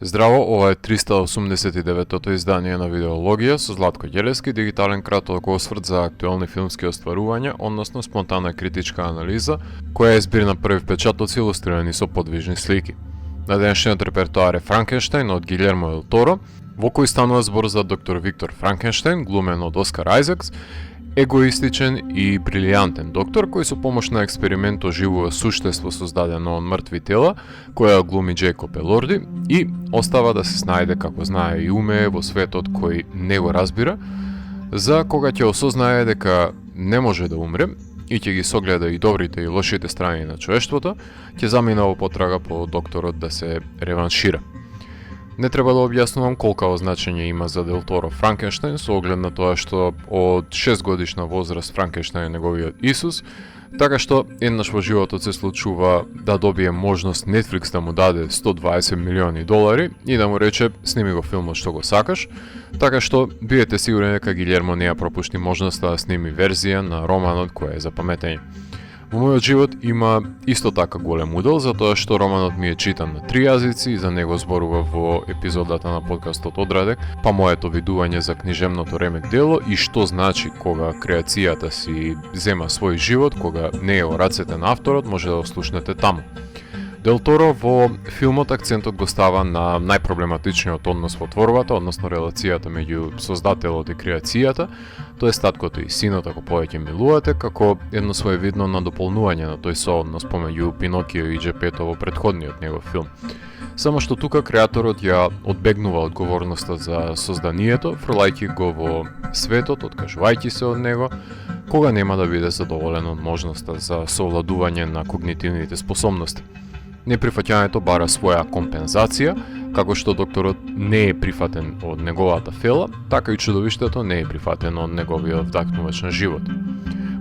Здраво, ова е 389-тото издание на Видеологија со Златко Ѓелевски, дигитален краток осврт за актуелни филмски остварувања, односно спонтанна критичка анализа, која е збир на први печатоци илустрирани со подвижни слики. На денешниот репертоар е Франкенштајн од Гилермо Дел Торо, во кој станува збор за доктор Виктор Франкенштајн, глумен од Оскар Ајзекс, егоистичен и брилијантен доктор кој со помош на експеримент оживува суштество создадено од мртви тела, која глуми Джейкоб Елорди и остава да се снајде како знае и умее во светот кој не го разбира, за кога ќе осознае дека не може да умре и ќе ги согледа и добрите и лошите страни на човештвото, ќе замина во потрага по докторот да се реваншира. Не треба да објаснувам колкаво значење има за Дел Торо Франкенштајн со оглед на тоа што од 6 годишна возраст Франкенштајн е неговиот Исус, така што еднаш во животот се случува да добие можност Netflix да му даде $120 милиони и да му рече сними го филмот што го сакаш, така што биете сигурни дека Гилермо не ја пропушти можноста да сними верзија на романот која е за паметење. Во мојот живот има исто така голем удел, затоа што романот ми е читан на 3 јазици и за него зборува во епизодата на подкастот Одрадек, па моето видување за книжевното ремек дело и што значи кога креацијата си зема свој живот, кога не е во рацете на авторот, може да го слушнете таму. Дел Торо во филмот акцентот го става на најпроблематичниот однос во творбата, односно релацијата меѓу создателот и креацијата, тоа е таткото и синот ако повеќе милувате, како едно своевидно надополнување на тој сооднос помеѓу Пинокио и Џепето во претходниот негов филм. Само што тука креаторот ја одбегнува одговорноста за созданието, фрлајќи го во светот, откажувајќи се од него, кога нема да биде задоволен од можноста за совладување на когнитивните способности. Неприфаќањето бара своја компензација, како што докторот не е прифатен од неговата фела, така и чудовиштето не е прифатено од неговиот вдахнувачен живот.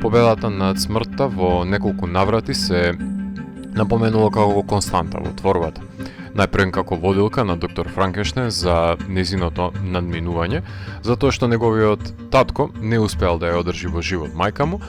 Победата над смртта во неколку наврати се напоменува како константа во творбата. Најпред како водилка на доктор Франкенштајн за незиното надминување, затоа што неговиот татко не успеал да ја одржи во живот мајка му,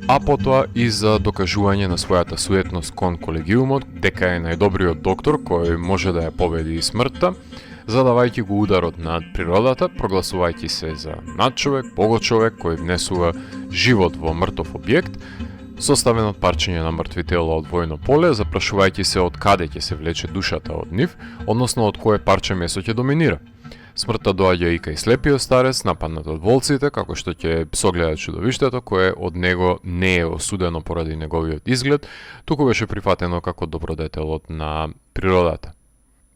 а потоа и за докажување на својата суетност кон колегиумот, дека е најдобриот доктор кој може да ја победи и смртта, задавајќи го ударот над природата, прогласувајќи се за надчовек, богочовек кој внесува живот во мртов објект, составен од парчење на мртви тела од војно поле, запрашувајќи се од каде ќе се влече душата од нив, односно од кое парче месо ќе доминира. Смртта доаѓа и кај слепиот старец, нападнат од волците, како што ќе согледа чудовиштето, кое од него не е осудено поради неговиот изглед, туку беше прифатено како добродетелот на природата.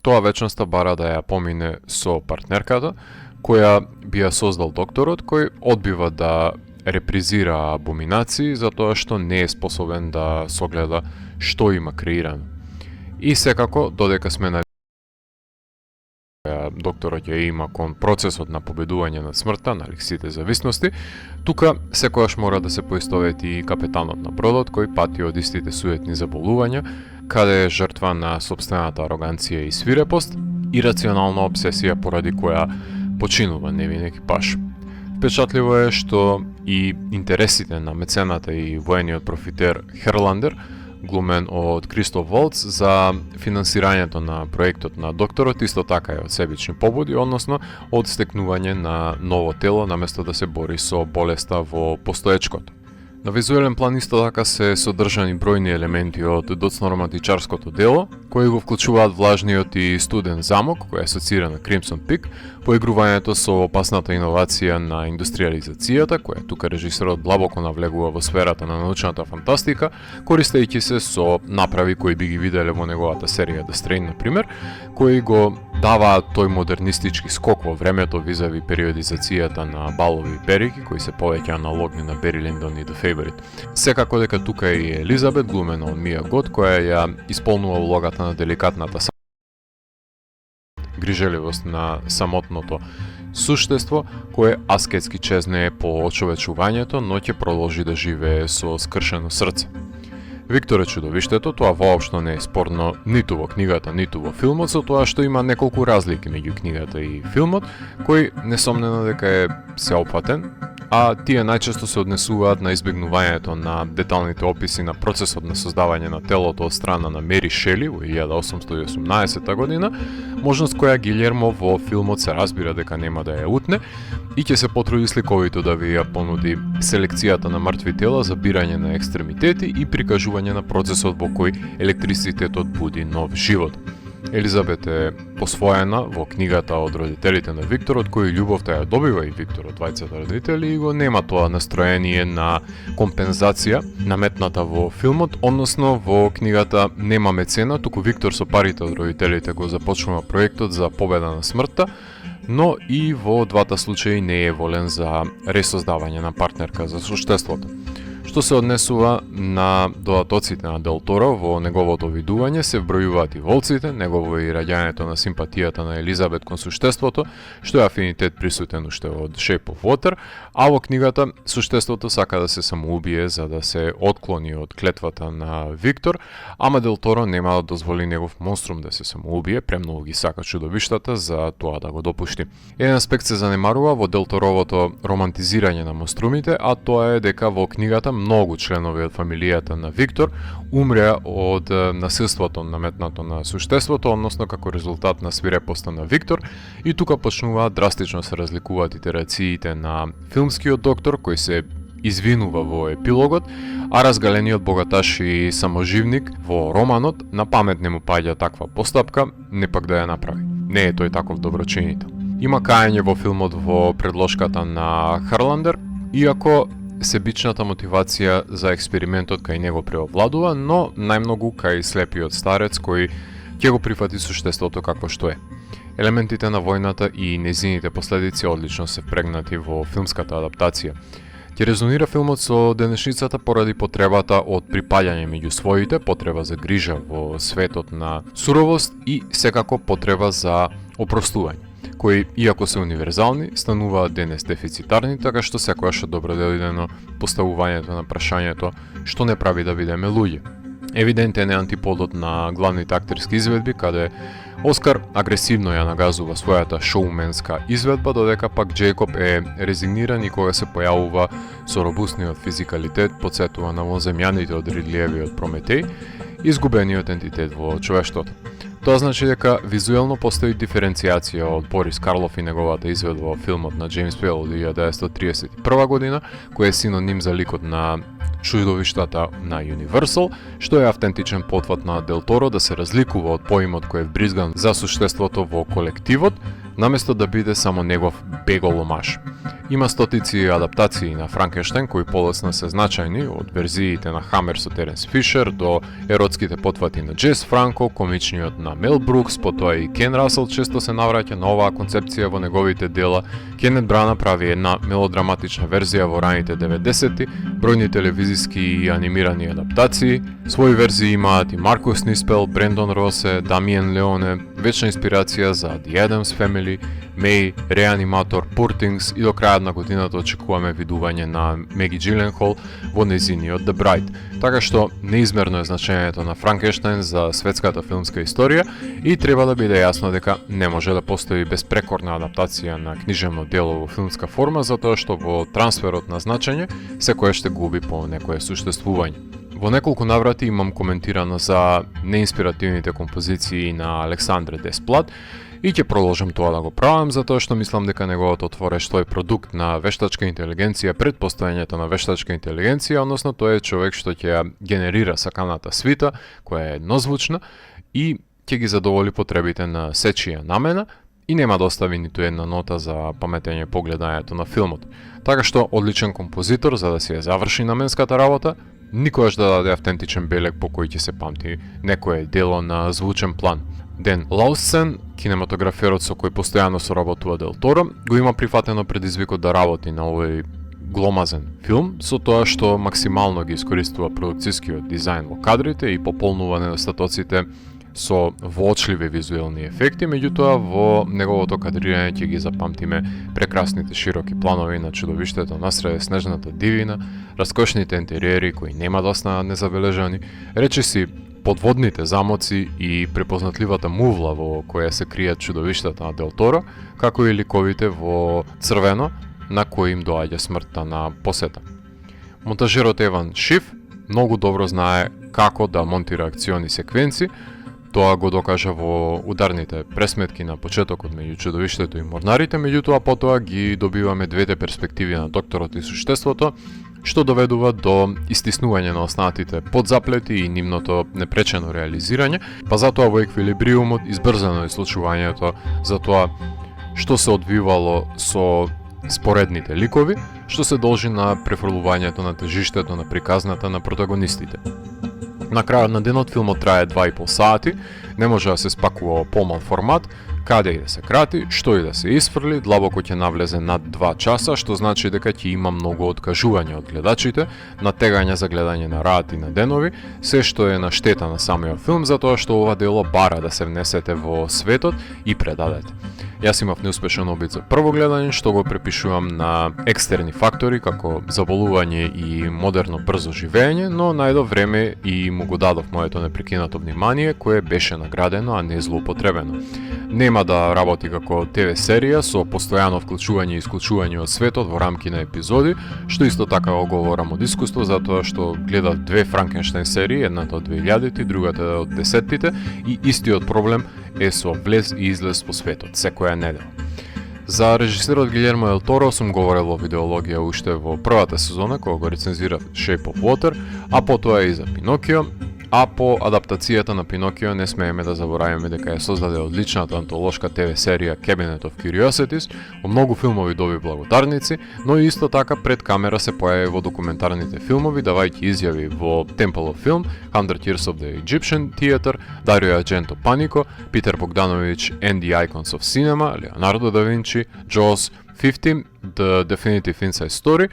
Тоа вечноста бара да ја помине со партнерката, која би ја создал докторот, кој одбива да репризира абоминации затоа што не е способен да согледа што има креирано. И секако, додека сме на докторот ја има кон процесот на победување на смртта, на сите зависности, тука секогаш мора да се поистовети и капетанот на бродот кој пати од истите суетни заболувања, каде е жртва на сопствената ароганција и свирепост, ирационална обсесија поради која починува невин екипаж. Впечатливо е што и интересите на мецената и воениот профитер Херландер, глумен од Кристоф Волц, за финансирањето на проектот на докторот исто така е од себични побуди, односно од стекнување на ново тело наместо да се бори со болеста во постоечкото. На визуелен план исто така се содржани бројни елементи од доцно-романтичарското дело, кои го вклучуваат влажниот и студен замок, кој е асоцира на Crimson Peak, поигрувањето со опасната иновација на индустриализацијата, која тука режисерот длабоко навлегува во сферата на научната фантастика, користејќи се со направи кои би ги виделе во неговата серија The Strain, например, кои го даваат тој модернистички скок во времето визави периодизацијата на балови и перики, кои се повеќе аналогни на Бери Линдон и The Favorite. Секако дека тука е и Елизабет, глумена од Мија Гот, која ја исполнува улогата на деликатната грижеливост на самотното суштество, кое аскетски чезнее по очовечувањето, но ќе продолжи да живее со скршено срце. Виктор е чудовиштето, тоа воопшто не е спорно ниту во книгата, ниту во филмот, со тоа што има неколку разлики меѓу книгата и филмот, кој несомнено дека е сеопфатен, а тие најчесто се однесуваат на избегнувањето на деталните описи на процесот на создавање на телото од страна на Мери Шели во 1818 година, можност која Гилјермо во филмот се разбира дека нема да ја утне и ќе се потруди сликовито да ви ја понуди селекцијата на мртви тела за бирање на екстремитети и прикажување на процесот во кој електрицитетот буди нов живот. Елизабет е посвоена во книгата од родителите на Виктор, од кој љубовта ја добива и Виктор од двајцата родители и го нема тоа настроение на компензација наметната во филмот, односно во книгата нема мецена, туку Виктор со парите од родителите го започнува проектот за победа на смртта, но и во двата случаи не е волен за ресоздавање на партнерка за суштеството. Што се однесува на додатоците на Дел Торо, во неговото видување се вбројуваат и волците, негово и раѓањето на симпатијата на Елизабет кон суштеството, што е афинитет присутен уште од Shape of Water, а во книгата суштеството сака да се самоубие за да се отклони од клетвата на Виктор, ама Дел Торо нема да дозволи негов монструм да се самоубие, премногу ги сака чудовиштата за тоа да го допушти. Еден аспект се занемарува во Дел Торовото романтизирање на монструмите, а тоа е дека во книгата многу членови од фамилијата на Виктор умреа од насилството наметнато на суштеството, односно како резултат на свирепоста на Виктор, и тука почнуваат драстично се разликуваат итерациите на филмскиот доктор кој се извинува во епилогот, а разгалениот богаташ и саможивник во романот на памет не му паѓа таква постапка, не пак да ја направи. Не е тој таков доброчинител. Има кајање во филмот во предложката на Харландер, иако себичната мотивација за експериментот кај него преовладува, но најмногу кај слепиот старец кој ќе го прифати суштеството како што е. Елементите на војната и нејзините последици одлично се впрегнати во филмската адаптација. Ќе резонира филмот со денешницата поради потребата од припаѓање меѓу своите, потреба за грижа во светот на суровост и секако потреба за опростување, кои, иако се универзални, стануваат денес дефицитарни, така што секојаш е добродедено поставувањето на прашањето што не прави да бидеме луѓе. Евидентен е антиподот на главните актерски изведби, каде Оскар агресивно ја нагазува својата шоуменска изведба, додека пак Джейкоб е резигниран и кога се појавува со робусниот физикалитет, подсетува на вонземјаните од Ридлиевиот Прометеј, изгубениот ентитет во човештвото. Тоа значи дека визуелно постои диференцијација од Борис Карлов и неговата изведба во филмот на Джеймс Вел од 1931 година, кој е синоним за ликот на чудовиштата на Universal, што е автентичен потват на Дел Торо да се разликува од поимот кој е вбризган за суштеството во колективот, наместо да биде само негов бегол омаж. Има стотици адаптации на Франкенштейн кои полесно се значајни, од верзиите на Хамер со Теренс Фишер до еротските потвати на Джес Франко, комичниот на Мел Брукс, потоа и Кен Расел често се навраќа на оваа концепција во неговите дела. Кенет Брана прави една мелодраматична верзија во раните 90-ти, бројни телевизиски и анимирани адаптации. Своји верзии имаат и Маркус Ниспел, Брендон Росе, Дамиен Леоне, вечна инспирација за The Addams Family, Меј, Реаниматор, Poor Things и до крајот на годината очекуваме видување на Меги Джиленхол во нејзиниот The Bride. Така што неизмерно е значењето на Франкенштейн за светската филмска историја и треба да биде јасно дека не може да постои безпрекорна адаптација на книжевно дело во филмска форма, затоа што во трансферот на значење секој ще губи по некое суштествување. Во неколку наврати имам коментирано за неинспиративните композиции на Александре Десплат и ќе продолжам тоа да го правам, затоа што мислам дека неговото творештво е продукт на вештачка интелигенција пред постојањето на вештачка интелигенција, односно тој е човек што ќе ја генерира саканата свита, која е еднозвучна и ќе ги задоволи потребите на сечија намена и нема да остави ниту една нота за паметење погледањето на филмот. Така што одличен композитор за да си ја заврши наменската работа, никогаш да даде автентичен белег по кој ќе се памти некое дело на звучен план. Ден Лаусен, кинематограферот со кој постојано соработува Дел Торо, го има прифатено предизвикот да работи на овој гломазен филм, со тоа што максимално ги искористува продукцијскиот дизајн во кадрите и пополнува недостатоците со воочливи визуелни ефекти, меѓутоа во неговото кадрирање ќе ги запамтиме прекрасните широки планови на чудовиштето насреде снежната дивина, раскошните интериери кои нема да останат незабележани, речиси подводните замоци и препознатливата мувла во која се кријат чудовиштата на Дел Торо, како и ликовите во црвено, на кој им доаѓа смртта на посета. Монтажерот Еван Шиф многу добро знае како да монтира акциони секвенци. Тоа го докажа во ударните пресметки на почетокот меѓу чудовиштето и морнарите, меѓутоа потоа ги добиваме двете перспективи на докторот и суштеството, што доведува до истиснување на останатите подзаплети и нивното непречено реализирање, па затоа во еквилибриумот избрзано е случувањето за тоа што се одвивало со споредните ликови, што се должи на префрлувањето на тежиштето на приказната на протагонистите. На крајот на денот филмот трае 2,5 сати, не може да се спакува во помал формат, каде и да се крати, што и да се исфрли, длабоко ќе навлезе над 2 часа, што значи дека ќе има многу откажување од гледачите, натегање за гледање на рати на денови, се што е на штета на самиот филм, затоа што ова дело бара да се внесете во светот и предадете. Јас имав неуспешен обид за прво гледање, што го препишувам на екстерни фактори, како заболување и модерно брзо живење, но најдо време и му го дадов моето непрекинато внимание, кое беше наградено, а не злоупотребено. Нема да работи како ТВ серија со постојано вклучување и исклучување од светот во рамки на епизоди, што исто така го говорам од искуство, затоа што гледав 2 Франкенштайн серии, едната од 2000-ти, другата од 10-тите, и истиот проблем е со влез и излез по светот, секоја недела. За режисерот Гилермо Дел Торо сум говорил во видеологија уште во првата сезона, кога го рецензирав Shape of Water, а потоа и за Пинокио, а по адаптацијата на Пинокио не смееме да забораваме дека ја создаде одличната антолошка ТВ серија Cabinet of Curiosities, во многу филмови доби благодарници, но и исто така пред камера се појави во документарните филмови, давајќи изјави во Temple of Film, 100 Years of the Egyptian Theater, Dario Argento Panico, Питер Богданович and the Icons of Cinema, Leonardo da Vinci, Jaws, 50, The Definitive Inside Story,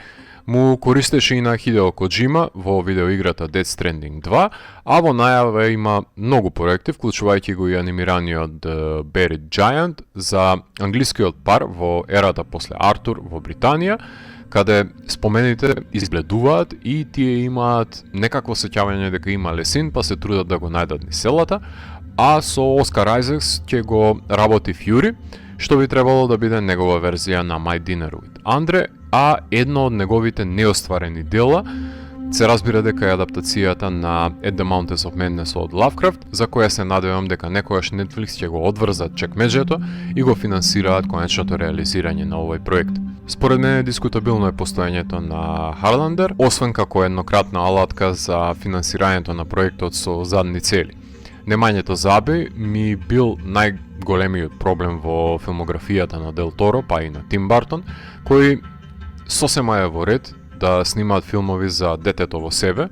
му користеше и на Хидео Коджима во видеоиграта Death Stranding 2, а во најава има многу проекти, вклучувајќи го и анимираниот The Buried Giant за англискиот пар во ерата после Артур во Британија, каде спомените изгледуваат и тие имаат некакво сеќавање дека имале син, па се трудат да го најдат низ селата, а со Оскар Ајзекс ќе го работи Фјури, што би требало да биде негова верзија на My Dinner with Andre, а едно од неговите неостварени дела се разбира дека е адаптацијата на At the Mountains of Madness од Lovecraft, за која се надевам дека некојаш Netflix ќе го одврзат чекмеџето и го финансираат конечното реализирање на овој проект. Според мене дискутабилно е постоењето на Highlander, освен како еднократна алатка за финансирањето на проектот со задни цели. Немањето заби ми бил најголемиот проблем во филмографијата на Дел Торо, па и на Тим Бартон, кој сосема е во ред да снимаат филмови за детето во себе,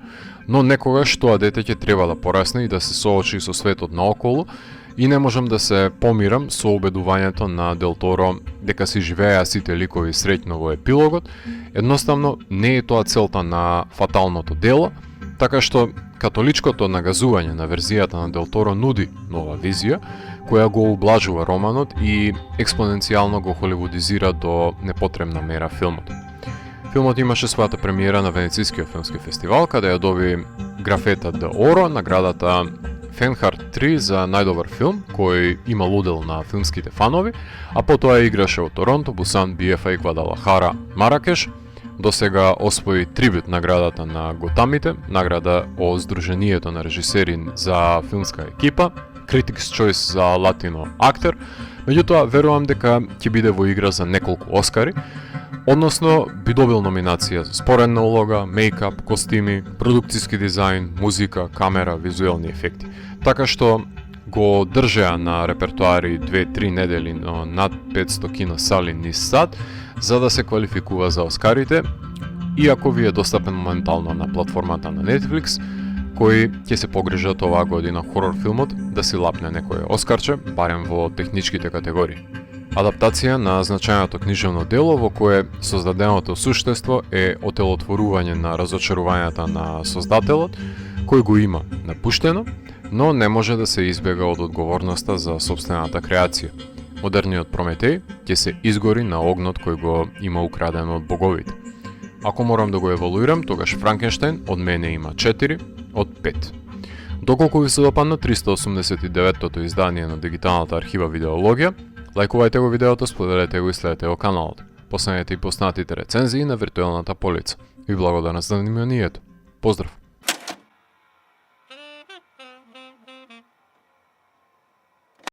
но некогаш тоа дете ќе треба да порасне и да се соочи со светот наоколу, и не можам да се помирам со убедувањето на Дел Торо дека си живееа сите ликови среќно во епилогот. Едноставно не е тоа целта на фаталното дело, така што католичкото нагазување на верзијата на Дел Торо нуди нова визија, која го ублажува романот и експоненцијално го холивудизира до непотребна мера филмот. Филмот имаше својата премиера на Венецискиот филмски фестивал, каде ја доби Графета де Оро, наградата Фенхарт 3 за најдобар филм, кој има удел на филмските фанови, а потоа играше во Торонто, Бусан, BFA, Гвадалахара, Маракеш. До сега освои трибют наградата на Готамите, награда од Сдруженијето на режисери за филмска екипа, Critics' Choice за латино актер, меѓутоа верувам дека ќе биде во игра за неколку Оскари, односно би добил номинација за споредна улога, мејкап, костими, продукцијски дизајн, музика, камера, визуелни ефекти. Така што го држеа на репертуари 2-3 недели над 500 киносали низ сад, за да се квалификува за Оскарите, иако ви е достапен моментално на платформата на Netflix, кои ќе се погрижат оваа година хорор филмот да си лапне некој Оскарче, барем во техничките категории. Адаптација на значајното книжевно дело во кое создаденото суштество е отелотворување на разочарувањата на создателот, кој го има напуштено, но не може да се избега од одговорноста за сопствената креација. Модерниот Прометеј ќе се изгори на огнот кој го има украдено од боговите. Ако морам да го евалуирам, тогаш Франкенштайн од мене има 4 од 5. Доколку ви се допадна 389-тото издание на дигиталната архива Видеологија, лајкувајте го видеото, споделете го и следете го каналот. последните и познатите рецензии на виртуелната полица. Ви благодарам за вниманието. Поздрав!